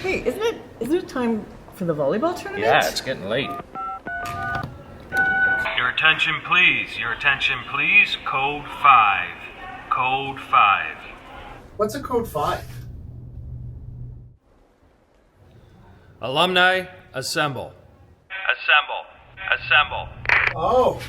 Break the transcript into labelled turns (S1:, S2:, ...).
S1: Hey, isn't it time for the volleyball tournament?
S2: Yeah, it's getting late.
S3: Your attention, please. Your attention, please. Code 5. Code 5.
S4: What's a code 5?
S3: Alumni, assemble. Assemble. Assemble.
S4: Oh,